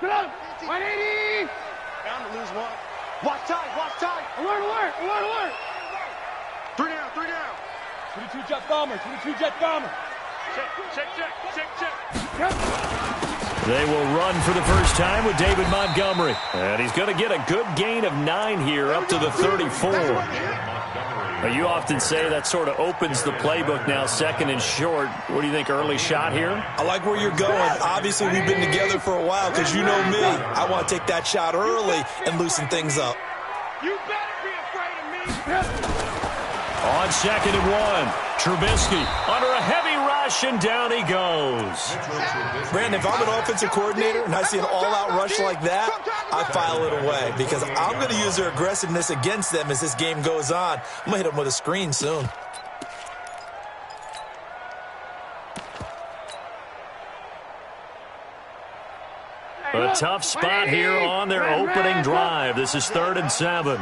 180. Bound to lose one. Watch tight, watch tight. Alert, alert, alert, alert. 3 down, 3 down. 22 jet bomber, 22 jet bomber. Check. They will run for the first time with David Montgomery. And he's going to get a good gain of 9 here, up to the 34. You often say that sort of opens the playbook now, second and short. What do you think, early shot here? I like where you're going. Obviously, we've been together for a while because you know me. I want to take that shot early and loosen things up. You better be afraid of me. On second and 1, Trubisky under a heavy rush, and down he goes. Brandon, if I'm an offensive coordinator and I see an all-out rush like that, I file it away because I'm going to use their aggressiveness against them as this game goes on. I'm going to hit them with a screen soon. A tough spot here on their opening drive. This is 3rd and 7.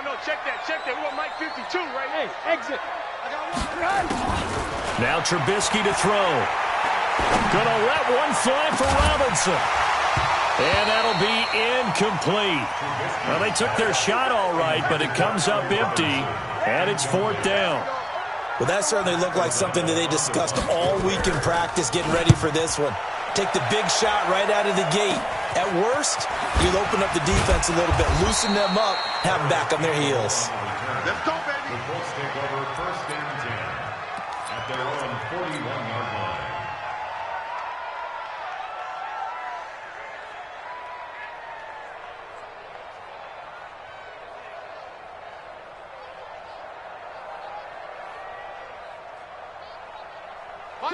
No, check that. We want Mike 52 right here. Hey, exit. Now Trubisky to throw. Gonna let one fly for Robinson. And that'll be incomplete. Well, they took their shot all right, but it comes up empty, and it's 4th down. Well, that certainly looked like something that they discussed all week in practice getting ready for this one. Take the big shot right out of the gate. At worst, you'll open up the defense a little bit, loosen them up, have them back on their heels. Let's go, baby. The Colts take over 1st and 10 at their own 41-yard line.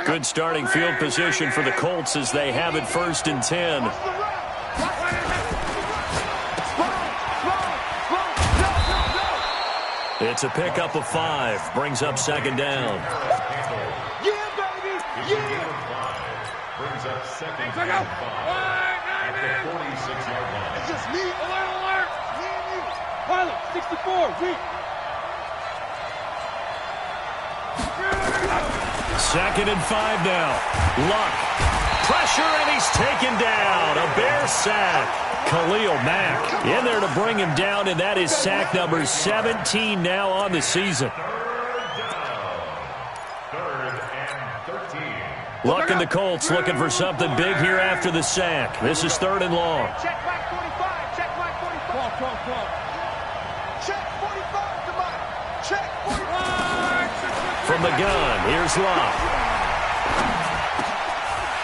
Good starting field position for the Colts as they have it 1st and 10. It's a pickup of 5. Brings up 2nd down. Yeah, baby. Yeah. Brings up 2nd and 5 at the 46-yard line. It's just me. Alert. Me and you. Pilot, 64, weak. 2nd and 5 now. Luck. Pressure, and he's taken down. A Bear sack. Khalil Mack in there to bring him down, and that is sack number 17 now on the season. 3rd and 13. Luck and the Colts looking for something big here after the sack. This is 3rd and long. Check Mike 45. Check Mike 45. Call. Check 45 to Mike. Check 45. From the gun, here's Luck.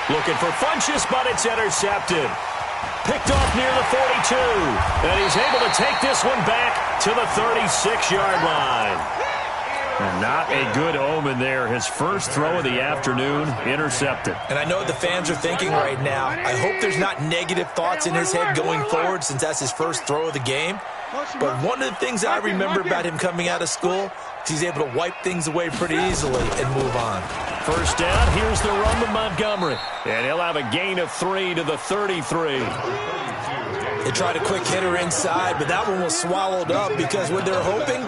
Looking for Funchess, but it's intercepted. Picked off near the 42. And he's able to take this one back to the 36-yard line. And not a good omen there. His first throw of the afternoon intercepted. And I know what the fans are thinking right now. I hope there's not negative thoughts in his head going forward since that's his first throw of the game. But one of the things I remember about him coming out of school is he's able to wipe things away pretty easily and move on. First down, here's the run to Montgomery. And he'll have a gain of 3 to the 33. They tried a quick hitter inside, but that one was swallowed up because what they're hoping,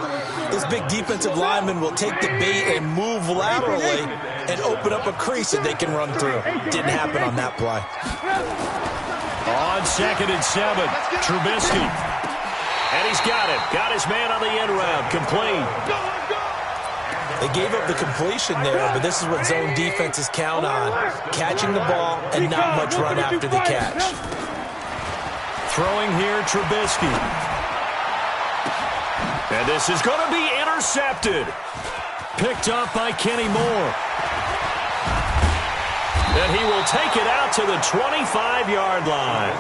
this big defensive lineman will take the bait and move laterally and open up a crease that they can run through. Didn't happen on that play. On 2nd and 7, Trubisky. And he's got him. Got his man on the end route. Complete. They gave up the completion there, but this is what zone defenses count on. Catching the ball and not much run after the catch. Throwing here, Trubisky. And this is going to be intercepted. Picked up by Kenny Moore. And he will take it out to the 25-yard line.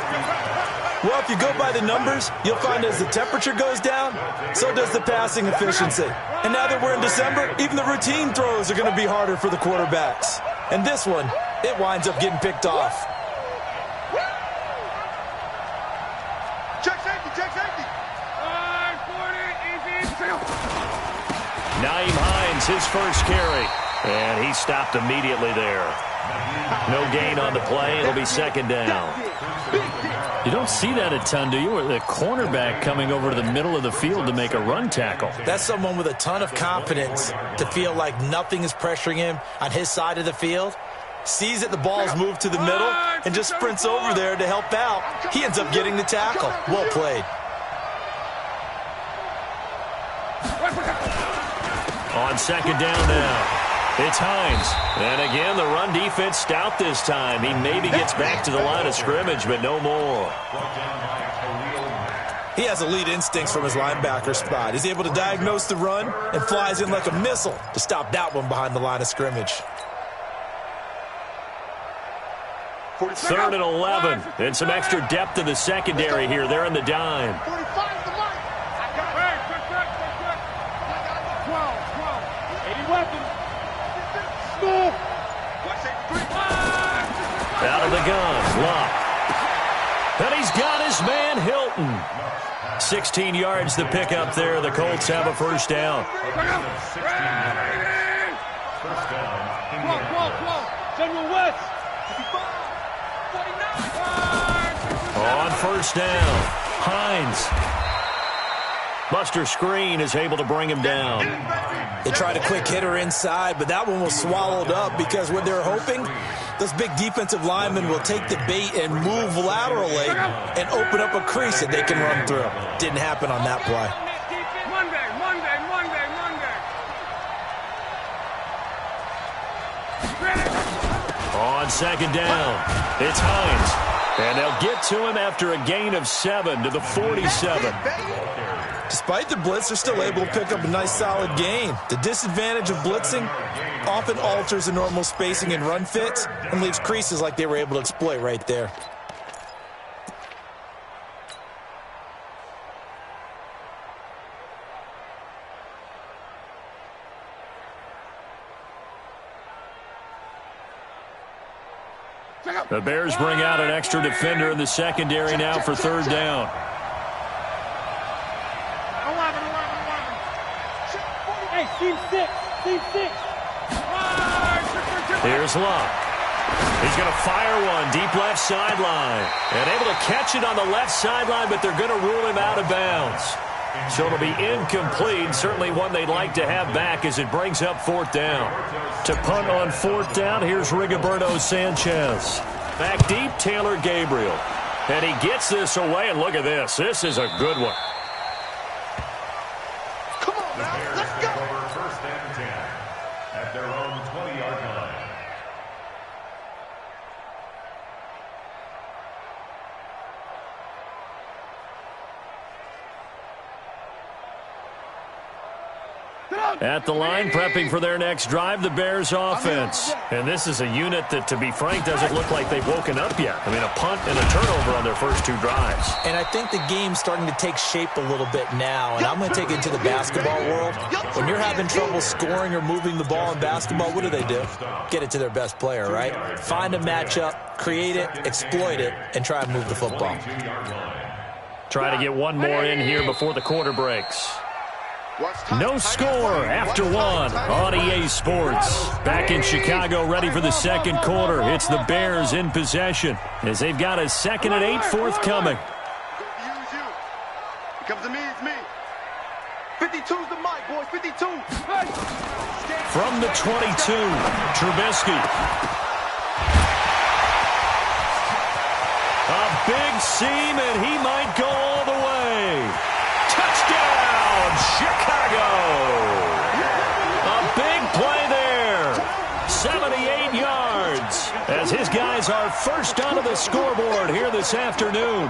Well, if you go by the numbers, you'll find as the temperature goes down, so does the passing efficiency. And now that we're in December, even the routine throws are going to be harder for the quarterbacks. And this one, it winds up getting picked off. Check safety. Nyheim Hines, his first carry. And he stopped immediately there. No gain on the play. It'll be 2nd down. You don't see that a ton, do you? Or the cornerback coming over to the middle of the field to make a run tackle. That's someone with a ton of confidence to feel like nothing is pressuring him on his side of the field. sees that the ball's moved to the middle, and just sprints over there to help out. He ends up getting the tackle. Well played. On second down now. It's Hines. And again, the run defense stout this time. He maybe gets back to the line of scrimmage, but no more. He has elite instincts from his linebacker spot. He's able to diagnose the run and flies in like a missile to stop that one behind the line of scrimmage. 3rd and 11. And some extra depth in the secondary here. They're in the dime. 45's the mark. Out of the gun, Luck. And he's got his man, Hilton. 16 yards to pick up there. The Colts have a first down. General West. On first down, Hines. Buster Screen is able to bring him down. They tried a quick hitter inside, but that one was swallowed up because what they're hoping, those big defensive linemen will take the bait and move laterally and open up a crease that they can run through. Didn't happen on that play. On second down, it's Hines. And they'll get to him after a gain of 7 to the 47. Despite the blitz, they're still able to pick up a nice solid gain. The disadvantage of blitzing often alters the normal spacing and run fits and leaves creases like they were able to exploit right there. The Bears bring out an extra defender in the secondary now for 3rd down. Hey, team 6. Team 6. Here's Luck. He's going to fire one deep left sideline. And able to catch it on the left sideline, but they're going to rule him out of bounds. So it'll be incomplete. Certainly one they'd like to have back as it brings up 4th down. To punt on 4th down, here's Rigoberto Sanchez. Back deep, Taylor Gabriel. And he gets this away, and look at this. This is a good one. Come on now, let's go. Over 1st and 10 at their own 20-yard line. At the line, prepping for their next drive, the Bears offense. And this is a unit that, to be frank, doesn't look like they've woken up yet. I mean, a punt and a turnover on their first 2 drives. And I think the game's starting to take shape a little bit now, and I'm going to take it into the basketball world. When you're having trouble scoring or moving the ball in basketball, what do? Get it to their best player, right? Find a matchup, create it, exploit it, and try and move the football. Try to get one more in here before the quarter breaks. No score after 1 on EA Sports. Back in Chicago, ready for the second quarter. It's the Bears in possession as they've got a 2nd and 8 forthcoming. It comes to me, it's me. 52's the mic, boys, 52. From the 22, Trubisky. A big seam, and he might go all the way. Touchdown, Chicago! A big play there. 78 yards as his guys are first onto the scoreboard here this afternoon.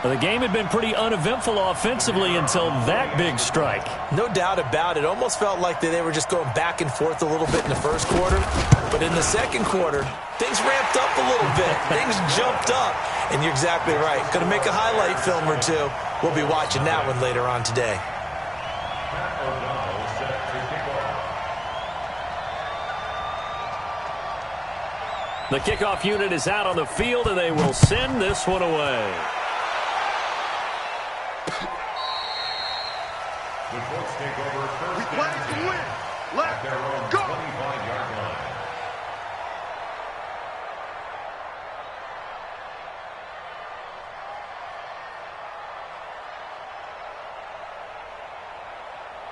The game had been pretty uneventful offensively until that big strike. No doubt about it. Almost felt like they were just going back and forth a little bit in the first quarter. But in the second quarter, things ramped up a little bit. Things jumped up. And you're exactly right. Going to make a highlight film or two. We'll be watching that one later on today. The kickoff unit is out on the field, and they will send this one away. The Colts take over 1st We play and to 10 win. at Let's their own go. 25-yard line.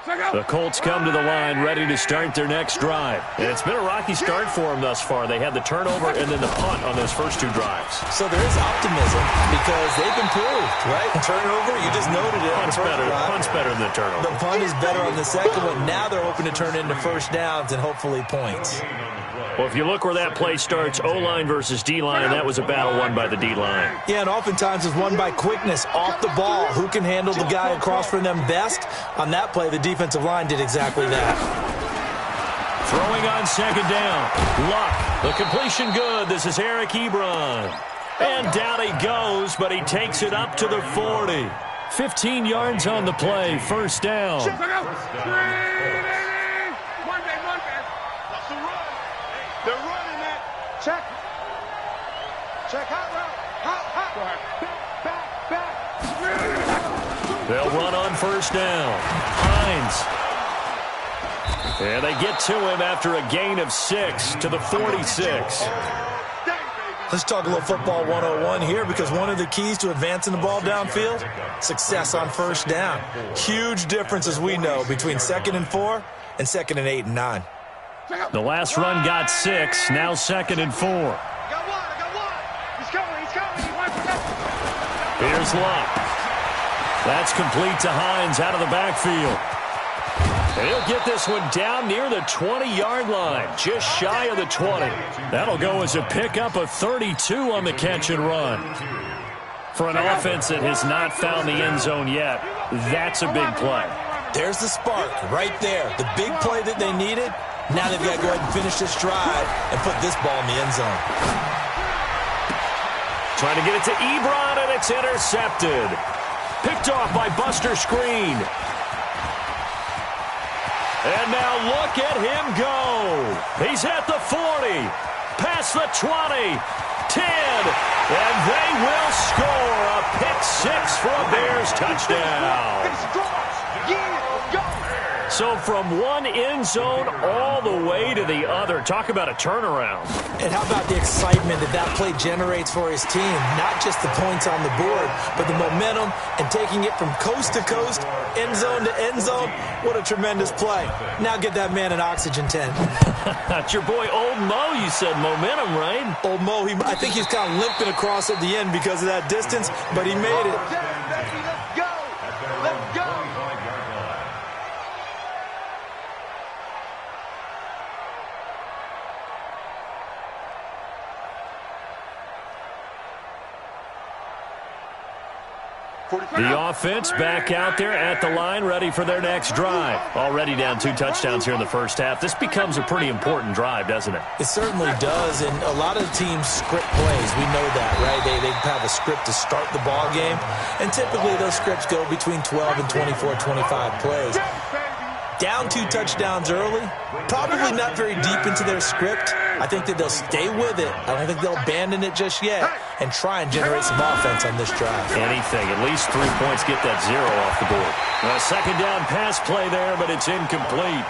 The Colts come to the line ready to start their next drive. And it's been a rocky start for them thus far. They had the turnover and then the punt on those first two drives. So there is optimism because they've improved, right? Turnover, you just noted it. Punt's better than the turnover. The punt is better on the second one. Now they're hoping to turn into first downs and hopefully points. Well, if you look where that play starts, O-line versus D-line, that was a battle won by the D-line. Yeah, and oftentimes it's won by quickness off the ball. Who can handle the guy across from them best? On that play, the defensive line did exactly that. Throwing on second down. Luck. The completion good. This is Eric Ebron. And down he goes, but he takes it up to the 40. 15 yards on the play. First down. They're running that. Check. Check hot route. Hot. Back. They'll run on first down. Hines. And they get to him after a gain of 6 to the 46. Let's talk a little football 101 here because one of the keys to advancing the ball downfield, success on first down. Huge difference, as we know, between 2nd and 4 and 2nd and 8 and 9. The last run got 6, now 2nd and 4. I got one. He's coming. Here's Luck. That's complete to Hines out of the backfield. And he'll get this one down near the 20-yard line, just shy of the 20. That'll go as a pickup of 32 on the catch and run. For an offense that has not found the end zone yet, that's a big play. There's the spark right there. The big play that they needed. Now they've got to go ahead and finish this drive and put this ball in the end zone. Trying to get it to Ebron, and it's intercepted. Picked off by Buster Screen. And now look at him go. He's at the 40, past the 20, 10, and they will score a pick-6 for a Bears touchdown. So from one end zone all the way to the other. Talk about a turnaround. And how about the excitement that play generates for his team? Not just the points on the board, but the momentum and taking it from coast to coast, end zone to end zone. What a tremendous play. Now get that man an oxygen tent. That's your boy Old Mo. You said momentum, right? Old Mo, I think he's kind of limping across at the end because of that distance, but he made it. Let's go. The offense back out there at the line, ready for their next drive. Already down 2 touchdowns here in the first half. This becomes a pretty important drive, doesn't it? It certainly does, and a lot of teams script plays. We know that, right? They have a script to start the ball game, and typically those scripts go between 12 and 24, 25 plays. Down 2 touchdowns early, probably not very deep into their script. I think that they'll stay with it. I don't think they'll abandon it just yet and try and generate some offense on this drive. Anything, at least 3 points, get that 0 off the board. A second down pass play there, but it's incomplete.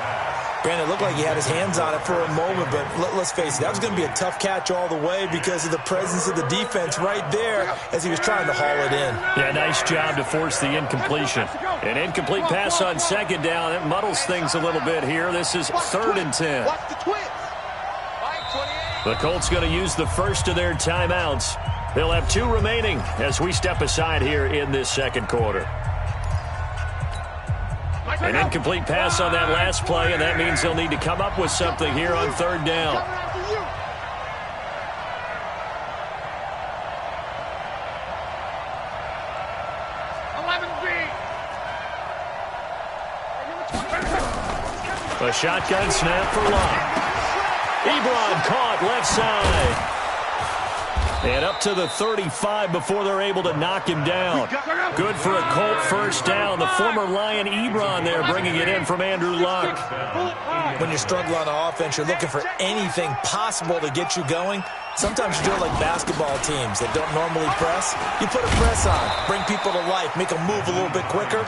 Brandon, it looked like he had his hands on it for a moment, but let's face it, that was going to be a tough catch all the way because of the presence of the defense right there as he was trying to haul it in. Yeah, nice job to force the incompletion. An incomplete pass on second down. It muddles things a little bit here. This is 3rd and 10. Watch the twist. The Colts going to use the first of their timeouts. They'll have 2 remaining as we step aside here in this second quarter. An incomplete pass on that last play, and that means they'll need to come up with something here on 3rd down. A shotgun snap for Locke. Ebron caught left side. And up to the 35 before they're able to knock him down. Good for a Colt first down. The former Lion Ebron there bringing it in from Andrew Luck. When you're struggling on offense, you're looking for anything possible to get you going. Sometimes you do it like basketball teams that don't normally press. You put a press on, bring people to life, make them move a little bit quicker.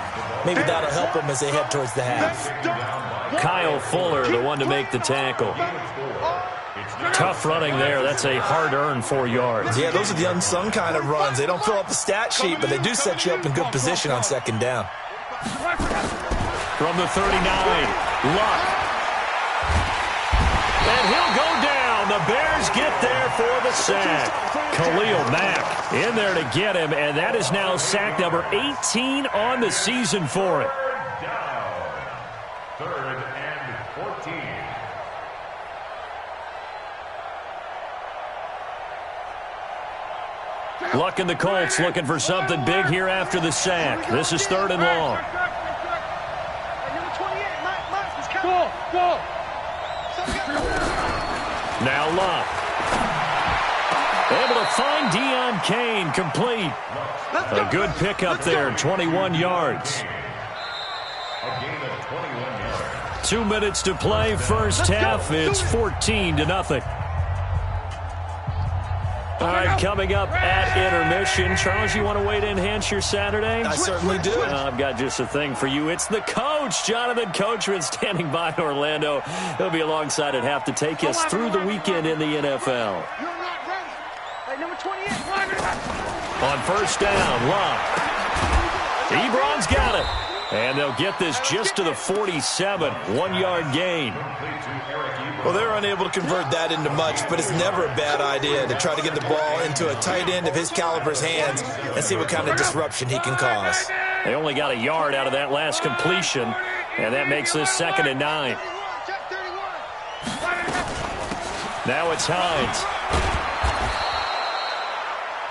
Maybe that'll help them as they head towards the half. Kyle Fuller, the one to make the tackle. Tough running there. That's a hard-earned 4 yards. Yeah, those are the unsung kind of runs. They don't fill up the stat sheet, but they do set you up in good position on second down. From the 39, Luck. And he'll go down. The Bears get there for the sack. Khalil Mack in there to get him, and that is now sack number 18 on the season for him. Third and 14. Luck and the Colts looking for something big here after the sack. This is 3rd and long. Go. Now Luck. Able to find Deion Kane, complete. A good pickup there, 21 yards. A gain of 21 yards. 2 minutes to play, first half. It's 14-0. All right, coming up at intermission. Charles, you want to wait to enhance your Saturday? I certainly do. I've got just a thing for you. It's the coach, Jonathan Coachman, standing by in Orlando. He'll be alongside at half to take us through the weekend in the NFL. On first down, Luck. Ebron's got it. And they'll get this just to the 47, 1-yard gain. Well, they're unable to convert that into much, but it's never a bad idea to try to get the ball into a tight end of his caliber's hands and see what kind of disruption he can cause. They only got a yard out of that last completion, and that makes this 2nd and 9. Now it's Hines.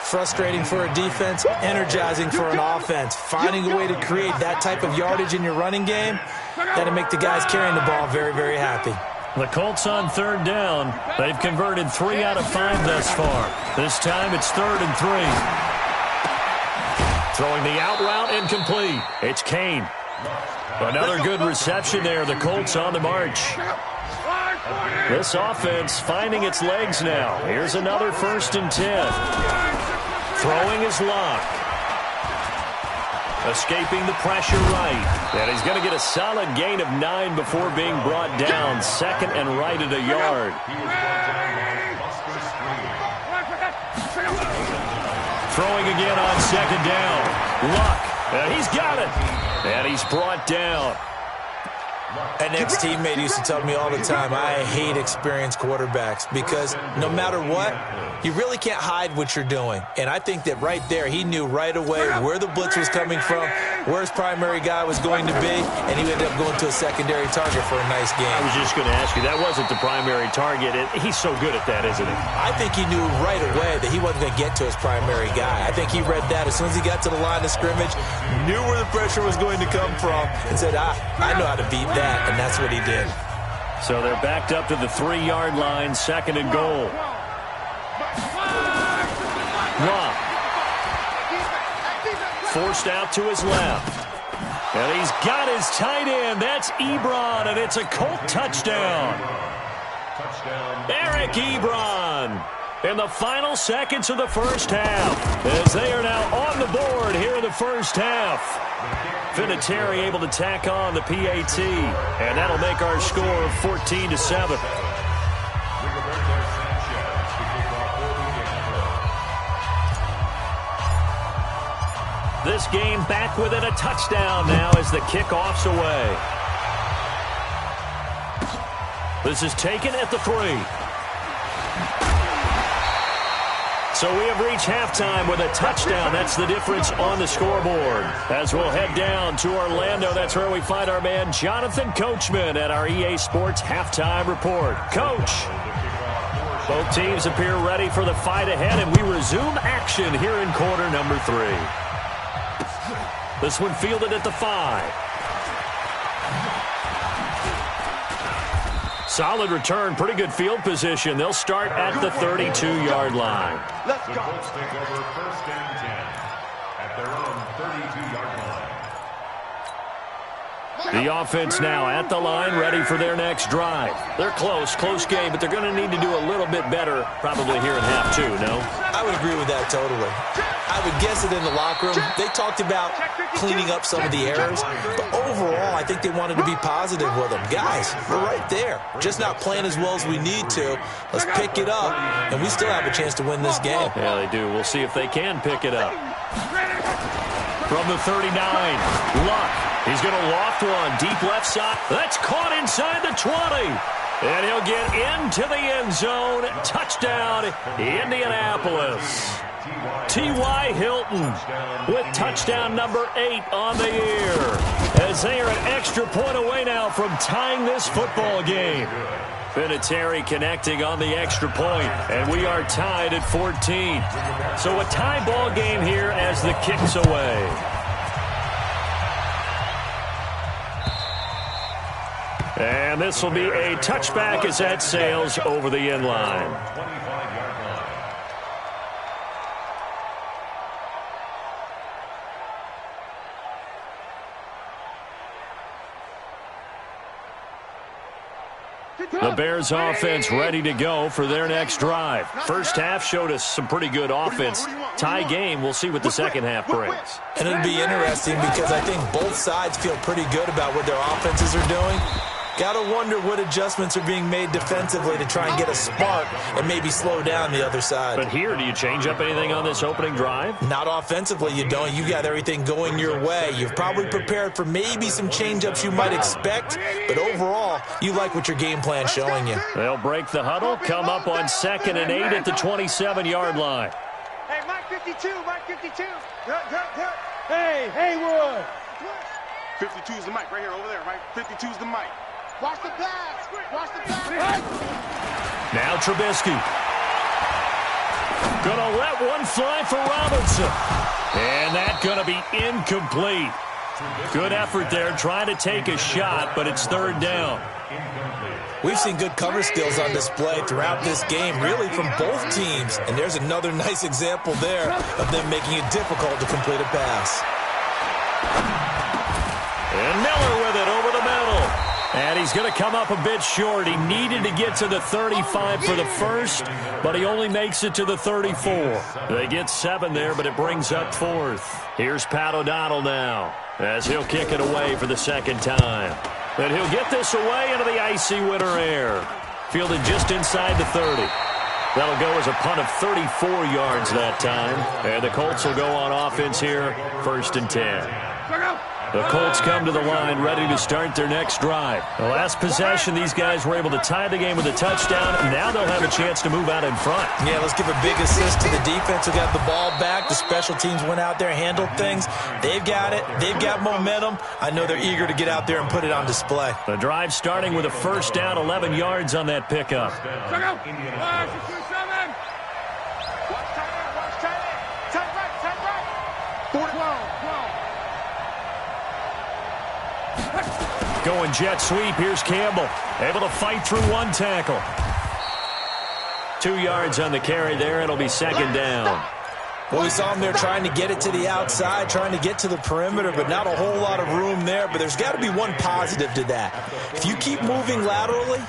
Frustrating for a defense, energizing for an offense. Finding a way to create that type of yardage in your running game, that'll make the guys carrying the ball very, very happy. The Colts on 3rd down. They've converted 3 out of 5 thus far. This time it's 3rd and 3. Throwing the out route incomplete. It's Kane. Another good reception there. The Colts on the march. This offense finding its legs now. Here's another 1st and 10. Throwing his Luck. Escaping the pressure right. And he's going to get a solid gain of 9 before being brought down. 2nd and right at a yard. Throwing again on 2nd down. Luck. And he's got it. And he's brought down. An ex-teammate used to tell me all the time, I hate experienced quarterbacks because no matter what, you really can't hide what you're doing. And I think that right there, he knew right away where the blitz was coming from, where his primary guy was going to be, and he ended up going to a secondary target for a nice game. I was just going to ask you, that wasn't the primary target. He's so good at that, isn't he? I think he knew right away that he wasn't going to get to his primary guy. I think he read that as soon as he got to the line of scrimmage, knew where the pressure was going to come from, and said, I know how to beat that, and that's what he did. So they're backed up to the 3-yard line, 2nd and goal. Luck. Forced out to his left. And he's got his tight end. That's Ebron, and it's a Colt touchdown. Eric Ebron in the final seconds of the first half, as they are now on the board here in the first half. Vinatieri able to tack on the PAT, and that'll make our score 14-7. This game back within a touchdown now as the kickoff's away. This is taken at the 3. So we have reached halftime with a touchdown. That's the difference on the scoreboard. As we'll head down to Orlando, that's where we find our man Jonathan Coachman at our EA Sports Halftime Report. Coach, both teams appear ready for the fight ahead, and we resume action here in quarter number 3. This one fielded at the 5. Solid return, pretty good field position. They'll start at the 32-yard line. Let's go. The Colts take over 1st and 10 at their own 32-yard line. The offense now at the line, ready for their next drive. They're close game, but they're going to need to do a little bit better probably here in half 2, no? I would agree with that totally. I would guess it in the locker room. They talked about cleaning up some of the errors, but overall, I think they wanted to be positive with them. Guys, we're right there. Just not playing as well as we need to. Let's pick it up, and we still have a chance to win this game. Yeah, they do. We'll see if they can pick it up. From the 39, Luck. He's going to loft one deep left side. That's caught inside the 20. And he'll get into the end zone. Touchdown, Indianapolis. T.Y. Hilton with touchdown number 8 on the year. As they are an extra point away now from tying this football game. Vinatieri connecting on the extra point, and we are tied at 14. So a tie ball game here as the kick's away. And this will be a touchback as that sails over the end line. The Bears offense ready to go for their next drive. First half showed us some pretty good offense. Tie game, we'll see what the second half brings. And it'll be interesting because I think both sides feel pretty good about what their offenses are doing. Got to wonder what adjustments are being made defensively to try and get a spark and maybe slow down the other side. But here, do you change up anything on this opening drive? Not offensively, you don't. You got everything going your way. You've probably prepared for maybe some change-ups you might expect, but overall, you like what your game plan's showing you. They'll break the huddle, come up on 2nd and 8 at the 27-yard line. Hey, Mike 52, Mike 52. Hey, Haywood. 52's the mic right here over there, right? 52's the mic. Watch the pass. Watch the pass. Now Trubisky. Gonna let one fly for Robinson. And that's gonna be incomplete. Good effort there, trying to take a shot, but it's 3rd down. We've seen good cover skills on display throughout this game, really from both teams. And there's another nice example there of them making it difficult to complete a pass. And Miller with it over the middle. And he's going to come up a bit short. He needed to get to the 35 for the first, but he only makes it to the 34. They get 7 there, but it brings up 4th. Here's Pat O'Donnell now, as he'll kick it away for the 2nd time. And he'll get this away into the icy winter air. Fielded just inside the 30. That'll go as a punt of 34 yards that time. And the Colts will go on offense here, 1st and 10. The Colts come to the line ready to start their next drive. The last possession, these guys were able to tie the game with a touchdown. Now they'll have a chance to move out in front. Yeah, let's give a big assist to the defense who got the ball back. The special teams went out there, handled things. They've got it. They've got momentum. I know they're eager to get out there and put it on display. The drive starting with a 1st down, 11 yards on that pickup. Going jet sweep. Here's Campbell. Able to fight through one tackle. 2 yards on the carry there. It'll be 2nd down. Well, we saw him there trying to get it to the outside, trying to get to the perimeter, but not a whole lot of room there. But there's got to be one positive to that. If you keep moving laterally,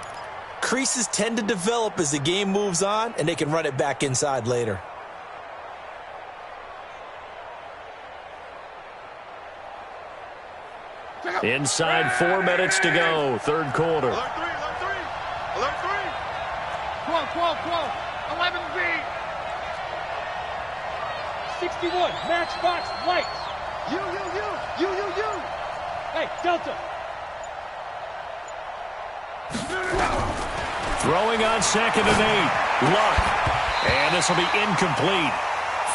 creases tend to develop as the game moves on, and they can run it back inside later. Inside 4 minutes to go, 3rd quarter. Alert 3, alert 3. Alert 3. 12, 11Z. 61, matchbox lights. You. Hey, Delta. Throwing on 2nd and 8. Luck. And this will be incomplete.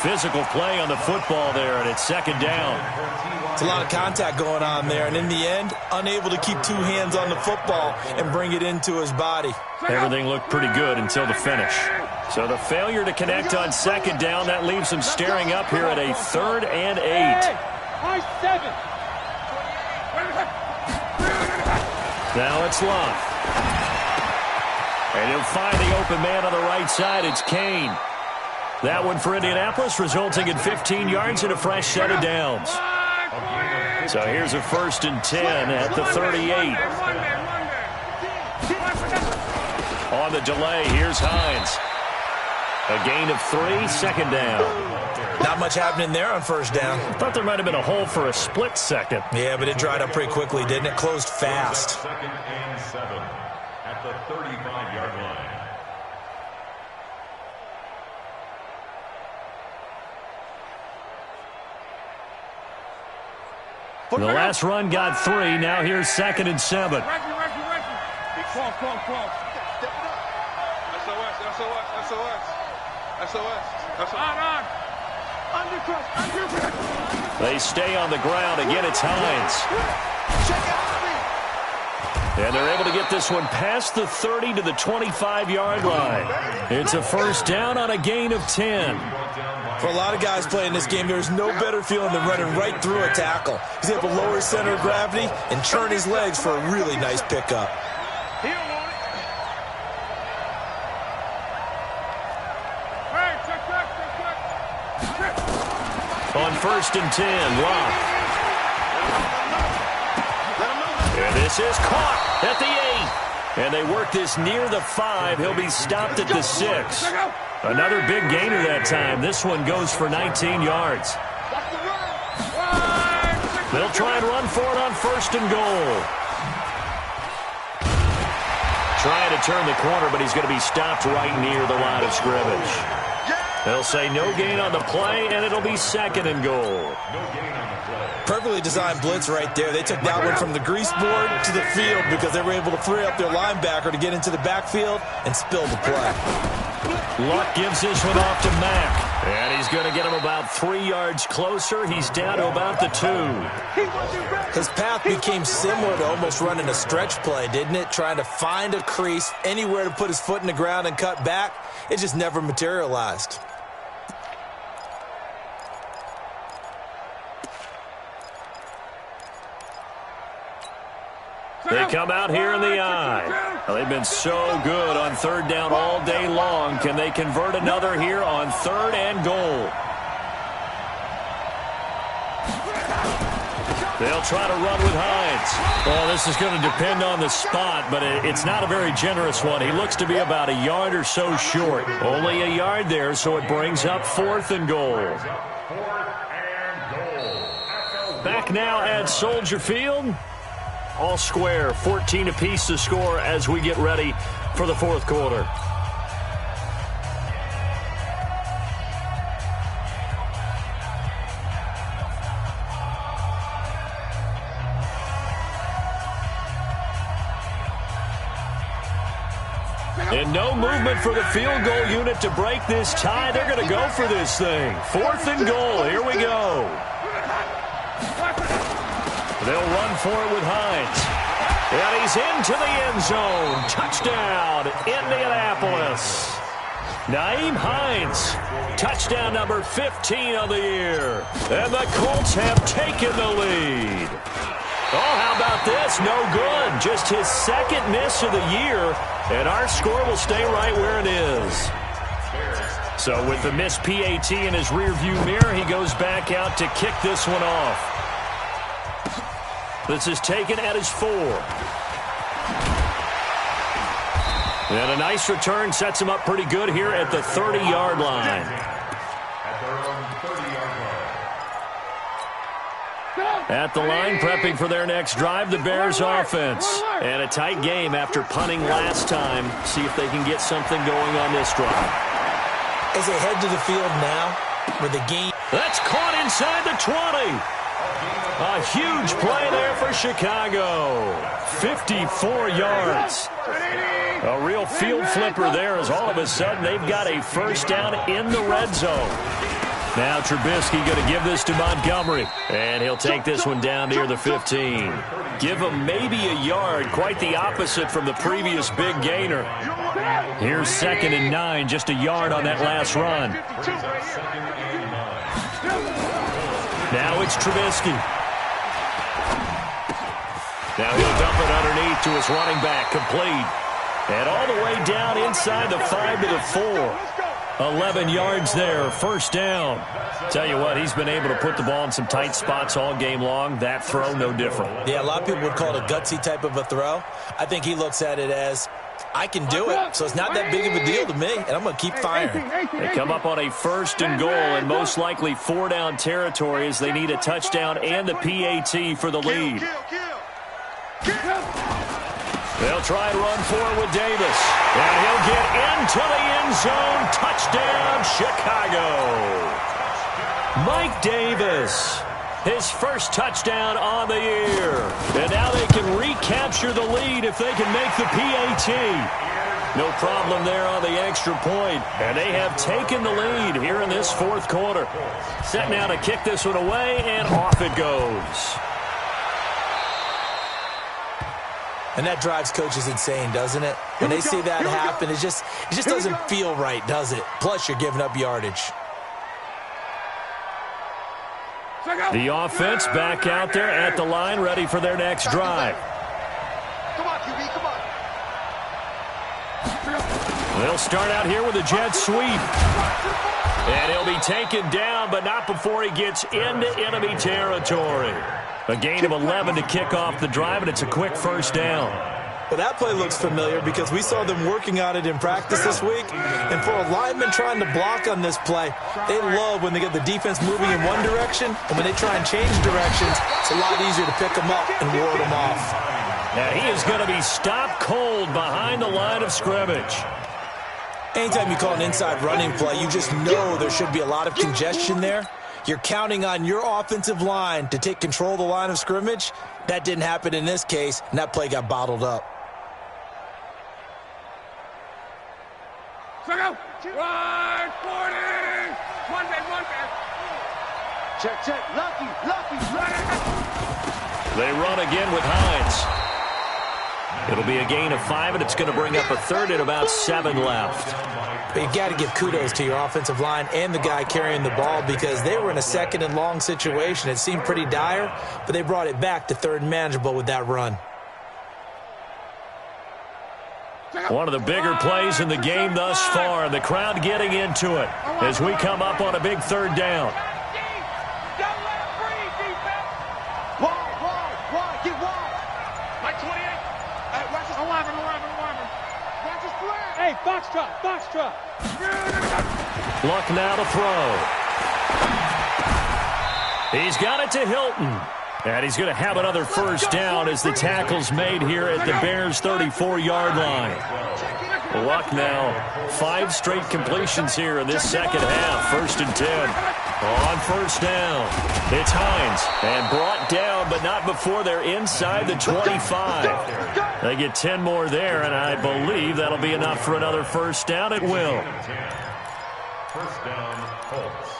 Physical play on the football there, and it's 2nd down. It's a lot of contact going on there, and in the end, unable to keep 2 hands on the football and bring it into his body. Everything looked pretty good until the finish. So the failure to connect on 2nd down, that leaves him staring up here at a 3rd and 8. High 7. Now it's Love. And he'll find the open man on the right side. It's Kane. That one for Indianapolis, resulting in 15 yards and a fresh set of downs. So here's a 1st and 10 at the 38. On the delay, here's Hines. A gain of 3, 2nd down. Not much happening there on 1st down. Thought there might have been a hole for a split second. Yeah, but it dried up pretty quickly, didn't it? Closed fast. 2nd and 7 at the 35-yard line. The last run got 3. Now here's 2nd and 7. Cross. SOS. On. They stay on the ground. Again, it's Hines. And they're able to get this one past the 30 to the 25-yard line. It's a first down on a gain of 10. For a lot of guys playing this game, there's no better feeling than running right through a tackle. He's able to lower his center of gravity and turn his legs for a really nice pickup. On 1st and 10, Locke. And this is caught at the 8. And they work this near the 5. He'll be stopped at the 6. Another big gainer that time. This one goes for 19 yards. They'll try and run for it on 1st and goal. Trying to turn the corner, but he's going to be stopped right near the line of scrimmage. They'll say no gain on the play, and it'll be 2nd and goal. Perfectly designed blitz right there. They took that one from the grease board to the field because they were able to free up their linebacker to get into the backfield and spill the play. Luck gives this one off to Mack. And he's going to get him about 3 yards closer. He's down to about the 2. His path became similar to almost running a stretch play, didn't it? Trying to find a crease, anywhere to put his foot in the ground and cut back. It just never materialized. They come out here in the eye. Well, they've been so good on 3rd down all day long. Can they convert another here on 3rd and goal? They'll try to run with Hines. Well, this is going to depend on the spot, but it's not a very generous one. He looks to be about a yard or so short. Only a yard there, so it brings up 4th and goal. Back now at Soldier Field. All square, 14 apiece to score as we get ready for the 4th quarter. And no movement for the field goal unit to break this tie. They're going to go for this thing. 4th and goal. Here we go. They'll run for it with Hines. And he's into the end zone. Touchdown, Indianapolis. Naeem Hines, touchdown number 15 of the year. And the Colts have taken the lead. Oh, how about this? No good. Just his 2nd miss of the year. And our score will stay right where it is. So with the missed PAT in his rearview mirror, he goes back out to kick this one off. This is taken at his 4. And a nice return sets him up pretty good here at the 30-yard line. At the line, prepping for their next drive, the Bears offense. And a tight game after punting last time. See if they can get something going on this drive. As they head to the field now, with the game. That's caught inside the 20. A huge play there for Chicago. 54 yards. A real field flipper there as all of a sudden they've got a first down in the red zone. Now Trubisky going to give this to Montgomery. And he'll take this one down near the 15. Give him maybe a yard. Quite the opposite from the previous big gainer. Here's 2nd and 9. Just a yard on that last run. Now it's Trubisky. Now he'll dump it underneath to his running back. Complete. And all the way down inside the 5 to the 4. 11 yards there. First down. Tell you what, he's been able to put the ball in some tight spots all game long. That throw, no different. Yeah, a lot of people would call it a gutsy type of a throw. I think he looks at it as, I can do it, so it's not that big of a deal to me, and I'm going to keep firing. They come up on a 1st and goal, and most likely 4-down territory as they need a touchdown and the PAT for the lead. They'll try and run for it with Davis. And he'll get into the end zone. Touchdown, Chicago. Mike Davis. his first touchdown on the year. And now they can recapture the lead if they can make the PAT. No problem there on the extra point. And they have taken the lead here in this fourth quarter. Set now to kick this one away, and off it goes. And that drives coaches insane, doesn't it? When they see that happen, it just doesn't feel right, does it? Plus, you're giving up yardage. The offense back out there at the line, ready for their next drive. Come on, QB, come on. They'll start out here with a jet sweep. And he'll be taken down, but not before he gets into enemy territory. A gain of 11 to kick off the drive, and it's a quick first down. Well, that play looks familiar because we saw them working on it in practice this week. And for a lineman trying to block on this play, they love when they get the defense moving in one direction, and when they try and change directions, it's a lot easier to pick them up and ward them off. Now he is going to be stopped cold behind the line of scrimmage. Anytime you call an inside running play, you just know there should be a lot of congestion there. You're counting on your offensive line to take control of the line of scrimmage. That didn't happen in this case, and that play got bottled up. Go! 140! Monday. Check. Lucky. They run again with Hines. It'll be a gain of 5, and it's going to bring up a third and about 7 left. But you got to give kudos to your offensive line and the guy carrying the ball because they were in a second and long situation. It seemed pretty dire, but they brought it back to third and manageable with that run. One of the bigger plays in the game thus far. The crowd getting into it as we come up on a big third down. Wide. Get wide. Like 28. Hey, watch this. 11. Watch this play. Hey, box truck. Luck now to throw. He's got it to Hilton. And he's going to have another first down as the tackle's made here at the Bears' 34-yard line. Luck now, 5 straight completions here in this second half. 1st and 10. On first down, it's Hines. And brought down, but not before they're inside the 25. They get 10 more there, and I believe that'll be enough for another first down. It will. First down, Colts.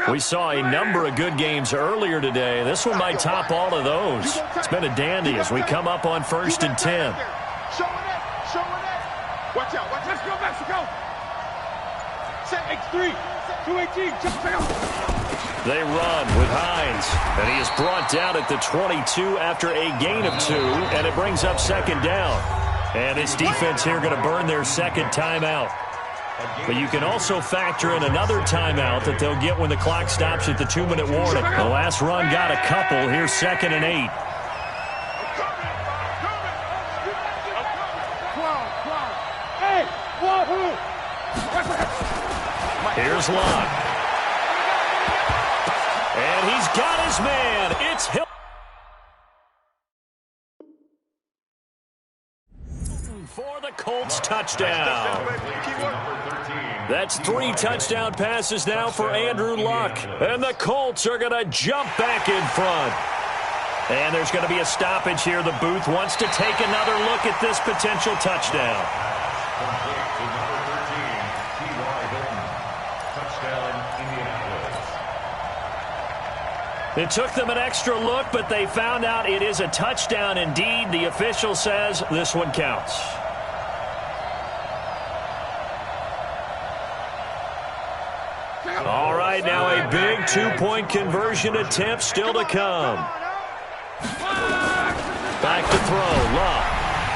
We saw a number of good games earlier today. This one might top all of those. It's been a dandy as we come up on 1st and 10. Show it. Watch out. Let's go, Mexico. 6-3. 218. They run with Hines. And he is brought down at the 22 after a gain of 2. And it brings up 2nd down. And this defense here going to burn their second timeout. But you can also factor in another timeout that they'll get when the clock stops at the 2-minute warning. The last run got a couple. Here's 2nd and 8. Hey, wahoo! Here's Locke. And he's got his man. It's Hill. For the Colts touchdown. That's 3 touchdown passes now for Andrew Luck. And the Colts are going to jump back in front. And there's going to be a stoppage here. The booth wants to take another look at this potential touchdown. It took them an extra look, but they found out it is a touchdown indeed. The official says this one counts. All right, now a big 2-point conversion attempt still to come. Back to throw, Luck.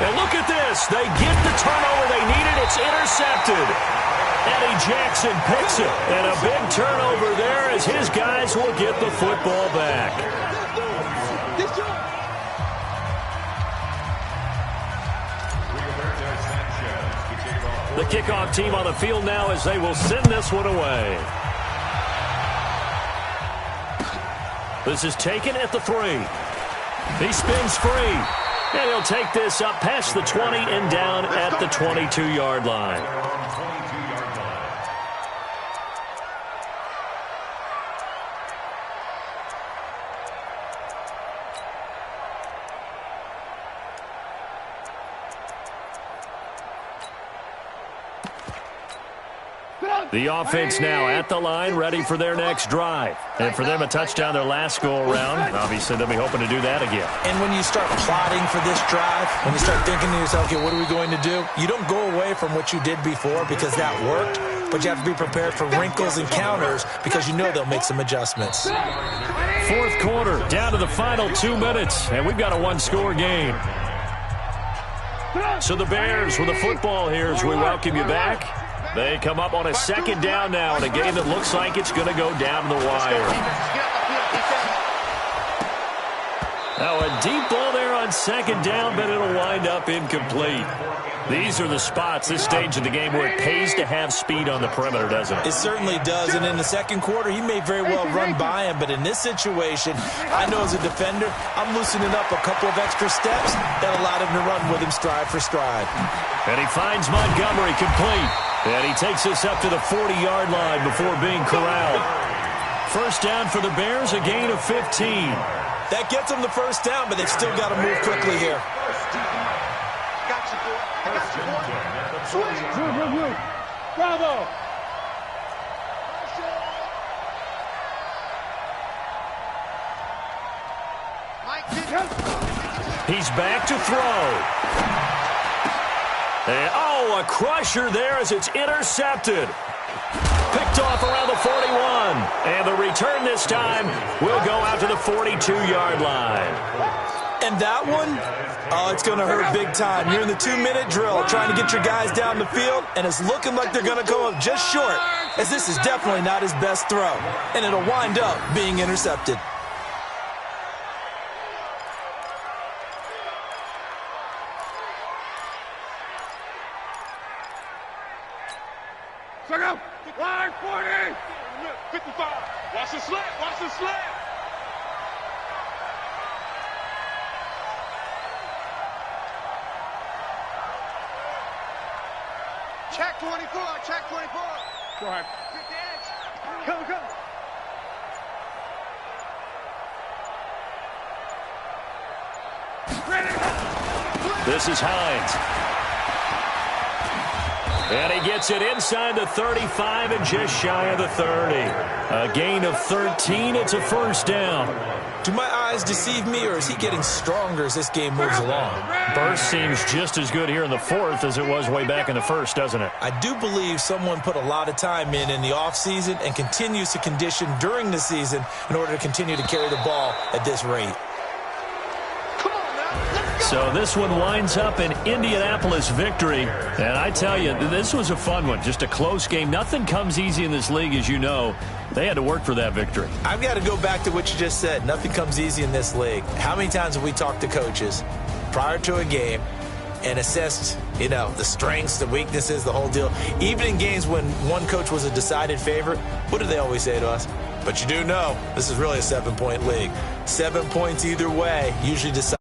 And look at this. They get the turnover they needed. It's intercepted. Eddie Jackson picks it. And a big turnover there as his guys will get the football back. The kickoff team on the field now as they will send this one away. This is taken at the 3. He spins free. And he'll take this up past the 20 and down at the 22-yard line. The offense now at the line, ready for their next drive. And for them, a touchdown their last go-around. Obviously, they'll be hoping to do that again. And when you start plotting for this drive, when you start thinking to yourself, okay, what are we going to do? You don't go away from what you did before because that worked, but you have to be prepared for wrinkles and counters because you know they'll make some adjustments. Fourth quarter, down to the final 2 minutes, and we've got a one-score game. So the Bears with the football here as we welcome you back. They come up on a second down now in a game that looks like it's going to go down the wire. Now a deep ball there on second down, but it'll wind up incomplete. These are the spots, this stage of the game, where it pays to have speed on the perimeter, doesn't it? It certainly does, and in the second quarter, he may very well run by him, but in this situation, I know as a defender, I'm loosening up a couple of extra steps that allowed him to run with him stride for stride. And he finds Montgomery complete. And he takes us up to the 40-yard line before being corralled. First down for the Bears, a gain of 15. That gets them the first down, but they've still got to move quickly here. Got you, boy. I got you, boy. Switch. Bravo. He's back to throw. And, a crusher there as it's intercepted. Picked off around the 41. And the return this time will go out to the 42-yard line. And that one, it's going to hurt big time. You're in the 2-minute drill trying to get your guys down the field, and it's looking like they're going to go up just short, as this is definitely not his best throw. And it'll wind up being intercepted. Check out. Line 40. 55. Watch the slant. Watch the slant. Check 24. Check 24. Go ahead. Get the edge. Go, go. This is Hines. And he gets it inside the 35 and just shy of the 30. A gain of 13. It's a first down. Do my eyes deceive me, or is he getting stronger as this game moves along? Burst seems just as good here in the fourth as it was way back in the first, doesn't it? I do believe someone put a lot of time in the offseason and continues to condition during the season in order to continue to carry the ball at this rate. So this one winds up an Indianapolis victory. And I tell you, this was a fun one. Just a close game. Nothing comes easy in this league, as you know. They had to work for that victory. I've got to go back to what you just said. Nothing comes easy in this league. How many times have we talked to coaches prior to a game and assessed, the strengths, the weaknesses, the whole deal? Even in games when one coach was a decided favorite, what do they always say to us? But you do know this is really a 7-point league. 7 points either way usually decide.